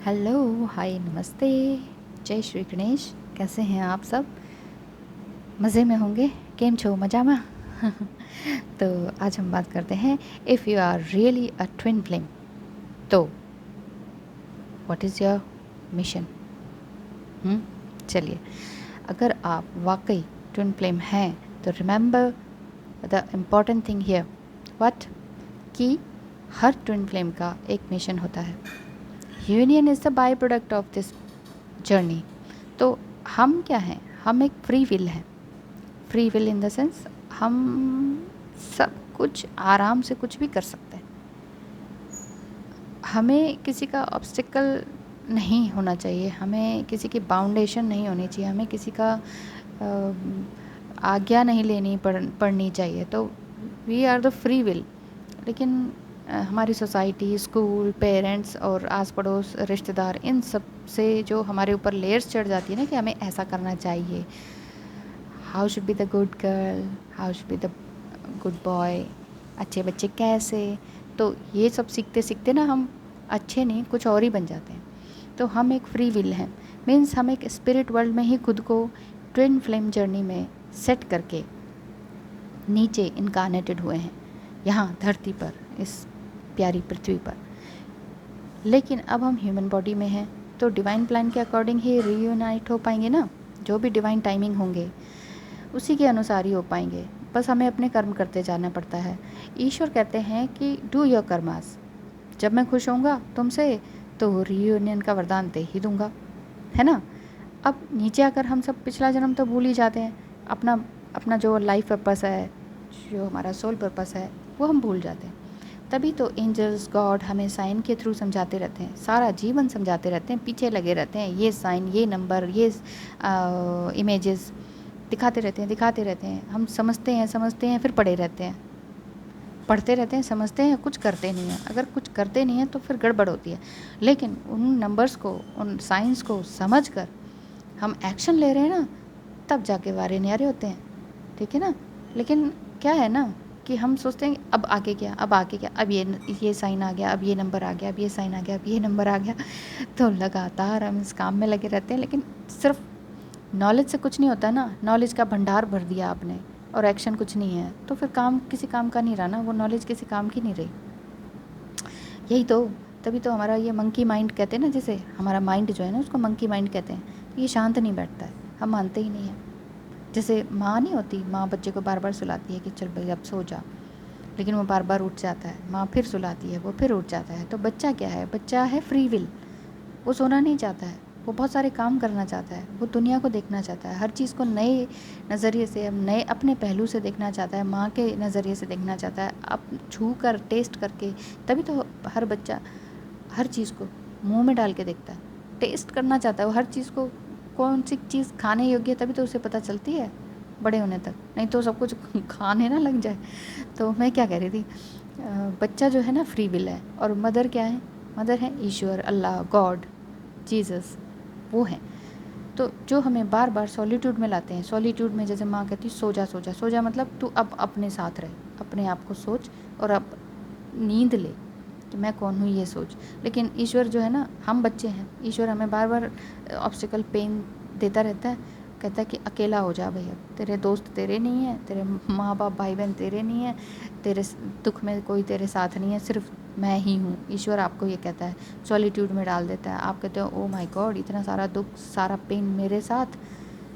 Hello, हाय, नमस्ते, जय श्री गणेश। कैसे हैं आप सब? मज़े में होंगे? केम छो मजामा? तो आज हम बात करते हैं, if you are really a twin flame तो व्हाट इज़ योर मिशन? चलिए, अगर आप वाकई ट्विन फ्लेम हैं तो remember the important thing here what, कि हर ट्विन फ्लेम का एक मिशन होता है। Union is the by product of this journey. तो हम क्या हैं? हम एक फ्री विल हैं। Free will in the sense हम सब कुछ आराम से कुछ भी कर सकते हैं। हमें किसी का ऑब्स्टिकल नहीं होना चाहिए, हमें किसी की बाउंडेशन नहीं होनी चाहिए, हमें किसी का आज्ञा नहीं लेनी पड़नी चाहिए। तो we are the free will. लेकिन हमारी सोसाइटी, स्कूल, पेरेंट्स और आस पड़ोस, रिश्तेदार, इन सब से जो हमारे ऊपर लेयर्स चढ़ जाती है ना कि हमें ऐसा करना चाहिए, how should be the good girl, how should be the good boy, अच्छे बच्चे कैसे। तो ये सब सीखते सीखते ना हम अच्छे नहीं कुछ और ही बन जाते हैं। तो हम एक फ्री विल हैं, मीन्स हम एक स्पिरिट वर्ल्ड में ही खुद को ट्विन फ्लेम जर्नी में सेट करके नीचे इनकारनेटेड हुए हैं, यहाँ धरती पर, इस प्यारी पृथ्वी पर। लेकिन अब हम ह्यूमन बॉडी में हैं तो डिवाइन प्लान के अकॉर्डिंग ही रीयूनाइट हो पाएंगे ना। जो भी डिवाइन टाइमिंग होंगे उसी के अनुसार ही हो पाएंगे। बस हमें अपने कर्म करते जाना पड़ता है। ईश्वर कहते हैं कि डू योर कर्मास। जब मैं खुश होऊंगा तुमसे तो रीयूनियन का वरदान दे ही दूंगा, है ना। अब नीचे आकर हम सब पिछला जन्म तो भूल ही जाते हैं। अपना अपना जो लाइफ पर्पस है, जो हमारा सोल पर्पस है, वो हम भूल जाते हैं। तभी तो एंजल्स, गॉड हमें साइन के थ्रू समझाते रहते हैं, सारा जीवन समझाते रहते हैं, पीछे लगे रहते हैं। ये साइन, ये नंबर, ये इमेजेस दिखाते रहते हैं। हम समझते हैं फिर पढ़े रहते हैं, पढ़ते रहते हैं, समझते हैं, कुछ करते नहीं हैं। अगर कुछ करते नहीं हैं तो फिर गड़बड़ होती है। लेकिन उन नंबर्स को, उन साइंस को समझ कर हम एक्शन ले रहे हैं ना, तब जाके वारे न्यारे होते हैं, ठीक है ना। लेकिन क्या है ना कि हम सोचते हैं अब आगे क्या, अब आगे क्या, अब ये साइन आ गया, अब ये नंबर आ गया, अब ये साइन आ गया, अब ये नंबर आ गया। तो लगातार हम इस काम में लगे रहते हैं। लेकिन सिर्फ नॉलेज से कुछ नहीं होता ना। नॉलेज का भंडार भर दिया आपने और एक्शन कुछ नहीं है तो फिर काम किसी काम का नहीं रहा ना, वो नॉलेज किसी काम की नहीं रही। यही तो, तभी तो हमारा ये मंकी माइंड कहते हैं ना, जैसे हमारा माइंड जो है ना उसको मंकी माइंड कहते हैं। तो ये शांत नहीं बैठता है, हम मानते ही नहीं हैं। जैसे माँ नहीं होती, माँ बच्चे को बार बार सुलाती है कि चल भाई अब सो जा, लेकिन वो बार बार उठ जाता है। माँ फिर सुलाती है, वो फिर उठ जाता है। तो बच्चा क्या है? बच्चा है फ्री विल। वो सोना नहीं चाहता है, वो बहुत सारे काम करना चाहता है, वो दुनिया को देखना चाहता है, हर चीज़ को नए नज़रिए से, नए अपने पहलू से देखना चाहता है, माँ के नज़रिए से देखना चाहता है, अब छू कर टेस्ट करके। तभी तो हर बच्चा हर चीज़ को मुंह में डाल के देखता है, टेस्ट करना चाहता है वो हर चीज़ को, कौन सी चीज़ खाने योग्य है, तभी तो उसे पता चलती है बड़े होने तक, नहीं तो सब कुछ खाने ना लग जाए। तो मैं क्या कह रही थी, बच्चा जो है ना फ्री विल है, और मदर क्या है? मदर है ईश्वर, अल्लाह, गॉड, जीसस, वो हैं। तो जो हमें बार बार सॉलिट्यूड में लाते हैं। सॉलिट्यूड में जैसे माँ कहती सो जा सो जा सो जा, मतलब तू अब अपने साथ रहे, अपने आप को सोच और अब नींद ले कि मैं कौन हूँ, ये सोच। लेकिन ईश्वर जो है ना, हम बच्चे हैं, ईश्वर हमें बार बार ऑब्स्टिकल, पेन देता रहता है। कहता है कि अकेला हो जा भाई, अब तेरे दोस्त तेरे नहीं हैं, तेरे माँ बाप भाई बहन तेरे नहीं हैं, तेरे दुख में कोई तेरे साथ नहीं है, सिर्फ मैं ही हूँ। ईश्वर आपको ये कहता है, सॉलिट्यूड में डाल देता है। आप कहते हो ओ माय गॉड, इतना सारा दुख, सारा पेन मेरे साथ,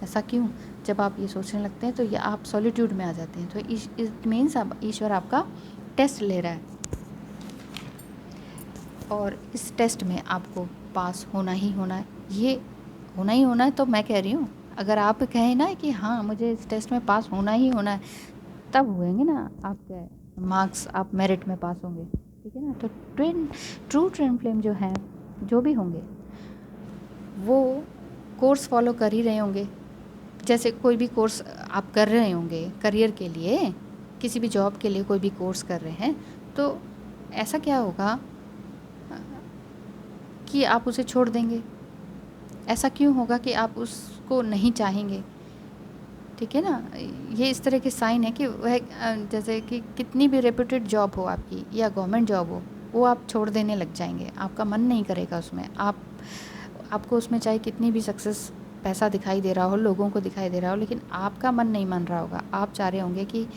ऐसा क्यों? जब आप ये सोचने लगते हैं तो ये आप सॉलिट्यूड में आ जाते हैं। तो इट मीन्स आप, ईश्वर आपका टेस्ट ले रहा है, और इस टेस्ट में आपको पास होना ही होना है। ये होना ही होना है। तो मैं कह रही हूँ, अगर आप कहें ना कि हाँ मुझे इस टेस्ट में पास होना ही होना है, तब होंगे ना आपके मार्क्स, आप मेरिट में पास होंगे, ठीक है ना। तो ट्रू ट्विन फ्लेम जो है, जो भी होंगे वो कोर्स फॉलो कर ही रहे होंगे। जैसे कोई भी कोर्स आप कर रहे होंगे करियर के लिए, किसी भी जॉब के लिए कोई भी कोर्स कर रहे हैं, तो ऐसा क्या होगा कि आप उसे छोड़ देंगे? ऐसा क्यों होगा कि आप उसको नहीं चाहेंगे? ठीक है ना। ये इस तरह के साइन है कि वह जैसे कि कितनी भी रेप्यूटेड जॉब हो आपकी या गवर्नमेंट जॉब हो, वो आप छोड़ देने लग जाएंगे, आपका मन नहीं करेगा उसमें। आपको उसमें चाहे कितनी भी सक्सेस, पैसा दिखाई दे रहा हो, लोगों को दिखाई दे रहा हो, लेकिन आपका मन नहीं मान रहा होगा। आप चाह रहे होंगे कि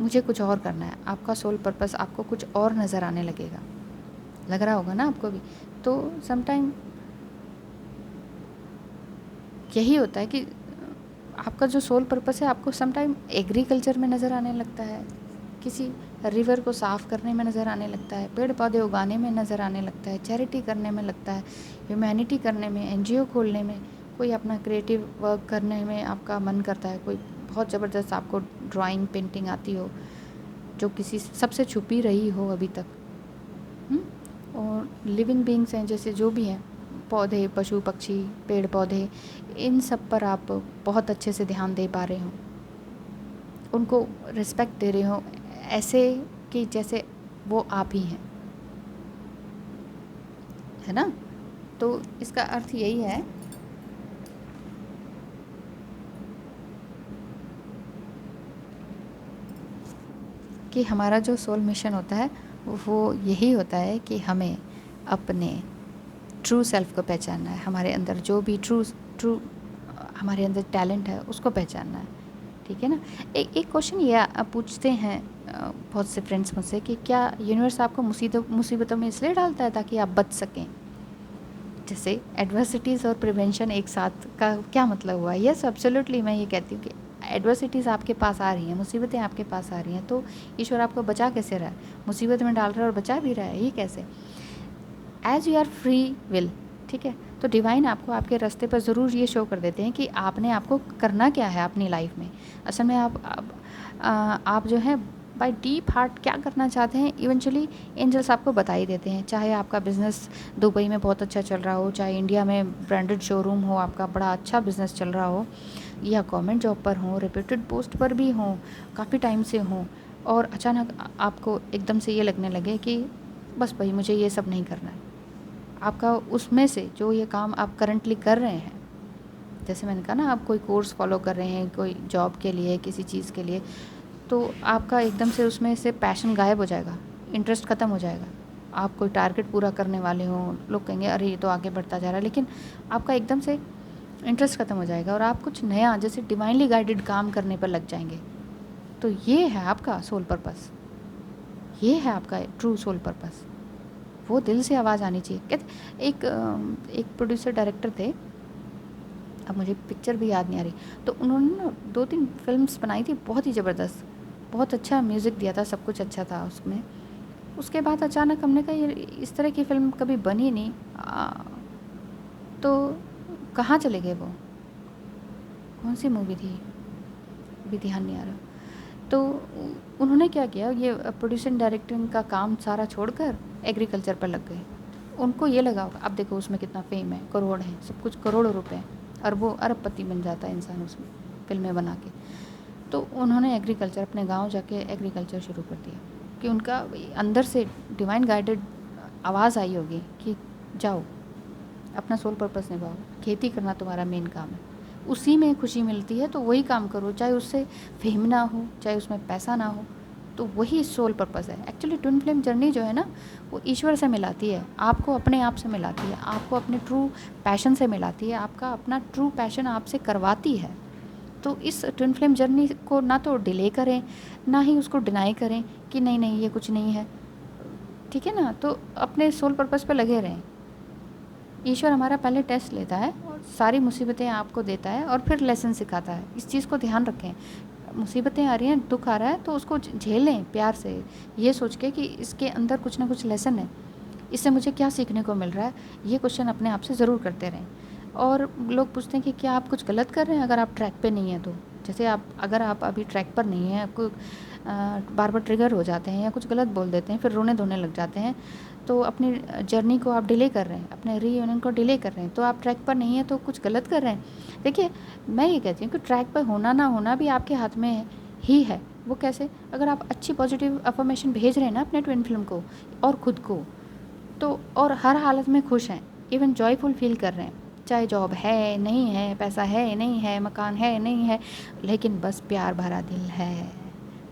मुझे कुछ और करना है। आपका सोल पर्पस आपको कुछ और नज़र आने लगेगा, लग रहा होगा ना आपको भी। तो समटाइम यही होता है कि आपका जो सोल पर्पस है आपको समटाइम एग्रीकल्चर में नज़र आने लगता है, किसी रिवर को साफ़ करने में नज़र आने लगता है, पेड़ पौधे उगाने में नज़र आने लगता है, चैरिटी करने में लगता है, ह्यूमैनिटी करने में, एनजीओ खोलने में, कोई अपना क्रिएटिव वर्क करने में आपका मन करता है। कोई बहुत ज़बरदस्त आपको ड्राइंग पेंटिंग आती हो जो किसी सबसे छुपी रही हो अभी तक। और लिविंग बींग्स हैं जैसे जो भी हैं, पौधे, पशु पक्षी, पेड़ पौधे, इन सब पर आप बहुत अच्छे से ध्यान दे पा रहे हो, उनको रिस्पेक्ट दे रहे हो, ऐसे कि जैसे वो आप ही हैं, है ना। तो इसका अर्थ यही है कि हमारा जो सोल मिशन होता है वो यही होता है कि हमें अपने ट्रू सेल्फ को पहचानना है, हमारे अंदर जो भी ट्रू हमारे अंदर टैलेंट है उसको पहचानना है, ठीक है ना। एक क्वेश्चन ये पूछते हैं बहुत से फ्रेंड्स मुझसे कि क्या यूनिवर्स आपको मुसीबतों में इसलिए डालता है ताकि आप बच सकें। जैसे एडवर्सिटीज़ और प्रिवेंशन एक साथ का क्या मतलब हुआ। यस एब्सोल्युटली, मैं ये कहती हूँ कि एडवर्सिटीज़ आपके पास आ रही हैं, मुसीबतें आपके पास आ रही हैं, तो ईश्वर आपको बचा कैसे रहा है, मुसीबत में डाल रहा है और बचा भी रहा है, ये कैसे। As you are free will, ठीक है। तो डिवाइन आपको आपके रास्ते पर ज़रूर ये शो कर देते हैं कि आपने आपको करना क्या है अपनी लाइफ में। असल में आप जो है बाय डीप हार्ट क्या करना चाहते हैं, इवेंचुअली एंजल्स आपको बता ही देते हैं। चाहे आपका बिज़नेस दुबई में बहुत अच्छा चल रहा हो, चाहे इंडिया में ब्रांडेड शोरूम हो, आपका बड़ा अच्छा बिज़नेस चल रहा हो, या गवर्नमेंट जॉब पर हो, रेप्यूटेड पोस्ट पर भी हो, काफ़ी टाइम से हो, और अचानक आपको एकदम से ये लगने लगे कि बस भाई मुझे ये सब नहीं करना है। आपका उसमें से जो ये काम आप करंटली कर रहे हैं, जैसे मैंने कहा ना, आप कोई कोर्स फॉलो कर रहे हैं कोई जॉब के लिए, किसी चीज़ के लिए, तो आपका एकदम से उसमें से पैशन गायब हो जाएगा, इंटरेस्ट ख़त्म हो जाएगा। आप कोई टारगेट पूरा करने वाले हों, लोग कहेंगे अरे ये तो आगे बढ़ता जा रहा है, लेकिन आपका एकदम से इंटरेस्ट ख़त्म हो जाएगा और आप कुछ नया जैसे डिवाइनली गाइडेड काम करने पर लग जाएंगे। तो ये है आपका सोल पर्पस, ये है आपका ट्रू सोल पर्पस। वो दिल से आवाज़ आनी चाहिए। कहते एक प्रोड्यूसर डायरेक्टर थे, अब मुझे पिक्चर भी याद नहीं आ रही, तो उन्होंने ना 2-3 फिल्म्स बनाई थी, बहुत ही ज़बरदस्त, बहुत अच्छा म्यूज़िक दिया था, सब कुछ अच्छा था उसमें। उसके बाद अचानक हमने कहा ये इस तरह की फ़िल्म कभी बनी नहीं, तो कहाँ चले गए वो, कौन सी मूवी थी अभी ध्यान नहीं आ रहा। तो उन्होंने क्या किया, ये प्रोड्यूसिंग डायरेक्टिंग का काम सारा छोड़कर एग्रीकल्चर पर लग गए। उनको ये लगा होगा, अब देखो उसमें कितना फेम है, करोड़ है, सब कुछ करोड़ों रुपए, अरबपति बन जाता है इंसान उसमें फिल्में बना के। तो उन्होंने एग्रीकल्चर, अपने गांव जाके एग्रीकल्चर शुरू कर दिया कि उनका अंदर से डिवाइन गाइडेड आवाज़ आई होगी कि जाओ अपना सोल पर्पस निभाओ, खेती करना तुम्हारा मेन काम है, उसी में खुशी मिलती है तो वही काम करो, चाहे उससे फेम ना हो, चाहे उसमें पैसा ना हो, तो वही सोल पर्पस है। एक्चुअली ट्विन फ्लेम जर्नी जो है ना, वो ईश्वर से मिलाती है, आपको अपने आप से मिलाती है, आपको अपने ट्रू पैशन से मिलाती है, आपका अपना ट्रू पैशन आपसे करवाती है। तो इस ट्विन फ्लेम जर्नी को ना तो डिले करें, ना ही उसको डिनाई करें कि नहीं नहीं ये कुछ नहीं है, ठीक है ना। तो अपने सोल पर्पस पे लगे रहें। ईश्वर हमारा पहले टेस्ट लेता है और सारी मुसीबतें आपको देता है और फिर लेसन सिखाता है। इस चीज़ को ध्यान रखें, मुसीबतें आ रही हैं, दुख आ रहा है, तो उसको झेलें प्यार से, ये सोच के कि इसके अंदर कुछ ना कुछ लेसन है, इससे मुझे क्या सीखने को मिल रहा है। ये क्वेश्चन अपने आप से ज़रूर करते रहें। और लोग पूछते हैं कि क्या आप कुछ गलत कर रहे हैं अगर आप ट्रैक पे नहीं हैं तो। जैसे अगर आप अभी ट्रैक पर नहीं हैं, आपको बार बार ट्रिगर हो जाते हैं या कुछ गलत बोल देते हैं, फिर रोने धोने लग जाते हैं, तो अपनी जर्नी को आप डिले कर रहे हैं, अपने रीयूनियन को डिले कर रहे हैं, तो आप ट्रैक पर नहीं हैं तो कुछ गलत कर रहे हैं। देखिए, मैं ये कहती हूँ कि ट्रैक पर होना ना होना भी आपके हाथ में ही है। वो कैसे? अगर आप अच्छी पॉजिटिव अफर्मेशन भेज रहे हैं ना अपने ट्विन फ्लेम को और ख़ुद को, तो और हर हालत में खुश हैं, इवन जॉयफुल फील कर रहे हैं, चाहे जॉब है नहीं है, पैसा है नहीं है, मकान है नहीं है, लेकिन बस प्यार भरा दिल है,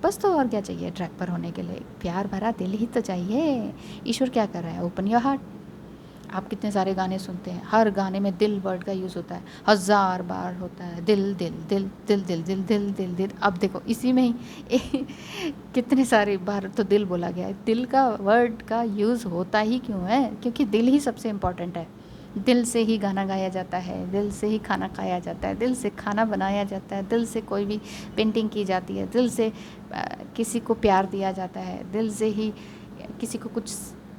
बस। तो और क्या चाहिए ट्रैक पर होने के लिए? प्यार भरा दिल ही तो चाहिए। ईश्वर क्या कर रहा है? Open your heart. आप कितने सारे गाने सुनते हैं, हर गाने में दिल वर्ड का यूज़ होता है, 1000 बार होता है दिल दिल दिल दिल दिल दिल दिल दिल दिल। अब देखो इसी में ही कितने सारे बार तो दिल बोला गया है। दिल का वर्ड का यूज़ होता ही क्यों है? क्योंकि दिल ही सबसे इम्पॉर्टेंट है। दिल से ही गाना गाया जाता है, दिल से ही खाना खाया जाता है, दिल से खाना बनाया जाता है, दिल से कोई भी पेंटिंग की जाती है, दिल से किसी को प्यार दिया जाता है, दिल से ही किसी को कुछ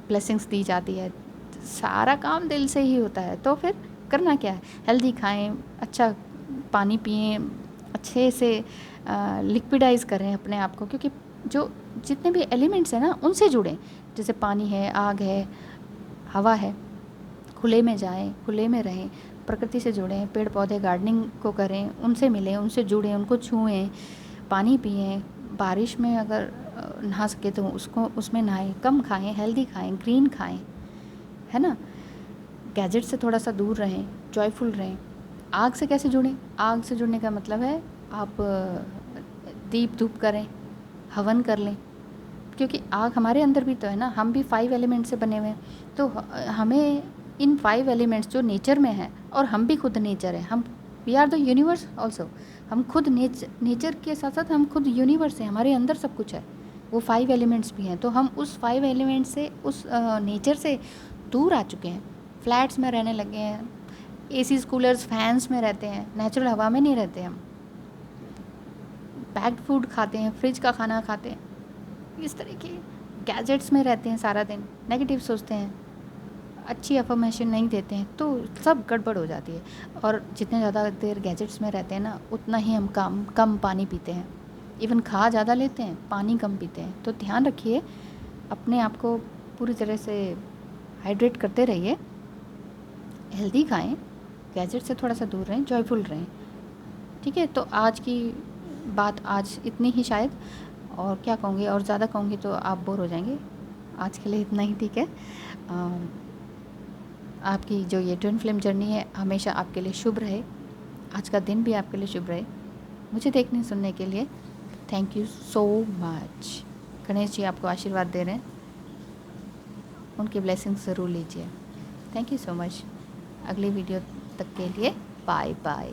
ब्लेसिंग्स दी जाती है। सारा काम दिल से ही होता है। तो फिर करना क्या है? हेल्दी खाएं, अच्छा पानी पिएं, अच्छे से लिक्विडाइज करें अपने आप को, क्योंकि जो जितने भी एलिमेंट्स हैं ना उनसे जुड़ें। जैसे पानी है, आग है, हवा है, खुले में जाएं, खुले में रहें, प्रकृति से जुड़ें, पेड़ पौधे गार्डनिंग को करें, उनसे मिलें, उनसे जुड़ें, उनको छुएं, पानी पिएं। बारिश में अगर नहा सके तो उसमें नहाएं, कम खाएं, हेल्दी खाएं, ग्रीन खाएं, है ना। गैजेट से थोड़ा सा दूर रहें, जॉयफुल रहें। आग से कैसे जुड़ें? आग से जुड़ने का मतलब है आप दीप धूप करें, हवन कर लें, क्योंकि आग हमारे अंदर भी तो है ना। हम भी 5 एलिमेंट से बने हुए हैं। तो हमें इन 5 एलिमेंट्स जो नेचर में हैं, और हम भी खुद नेचर हैं, हम we are the universe also. हम खुद नेचर के साथ साथ हम खुद यूनिवर्स हैं, हमारे अंदर सब कुछ है। वो 5 एलिमेंट्स भी हैं। तो हम उस 5 एलिमेंट्स से, उस नेचर से दूर आ चुके हैं। फ्लैट्स में रहने लगे हैं, एसीज कूलर्स फैंस में रहते हैं, नेचुरल हवा में नहीं रहते हम। पैक्ड फूड खाते हैं, फ्रिज का खाना खाते हैं, इस तरह के गैजेट्स में रहते हैं सारा दिन, नेगेटिव सोचते हैं, अच्छी अफर्मेशन नहीं देते हैं, तो सब गड़बड़ हो जाती है। और जितने ज़्यादा देर गैजेट्स में रहते हैं ना, उतना ही हम कम पानी पीते हैं। इवन खा ज़्यादा लेते हैं, पानी कम पीते हैं। तो ध्यान रखिए, अपने आप को पूरी तरह से हाइड्रेट करते रहिए, हेल्दी खाएं, गैजेट से थोड़ा सा दूर रहें, जॉयफुल रहें। ठीक है, तो आज की बात आज इतनी ही शायद। और क्या कहूँगी, और ज़्यादा कहूँगी तो आप बोर हो जाएंगे। आज के लिए इतना ही ठीक है। आपकी जो ये ट्विन फ्लेम जर्नी है हमेशा आपके लिए शुभ रहे। आज का दिन भी आपके लिए शुभ रहे। मुझे देखने सुनने के लिए thank you so much. Ganesh ji आपको आशीर्वाद दे रहे हैं, उनकी ब्लेसिंग्स ज़रूर लीजिए। Thank you so much. अगली वीडियो तक के लिए बाय बाय।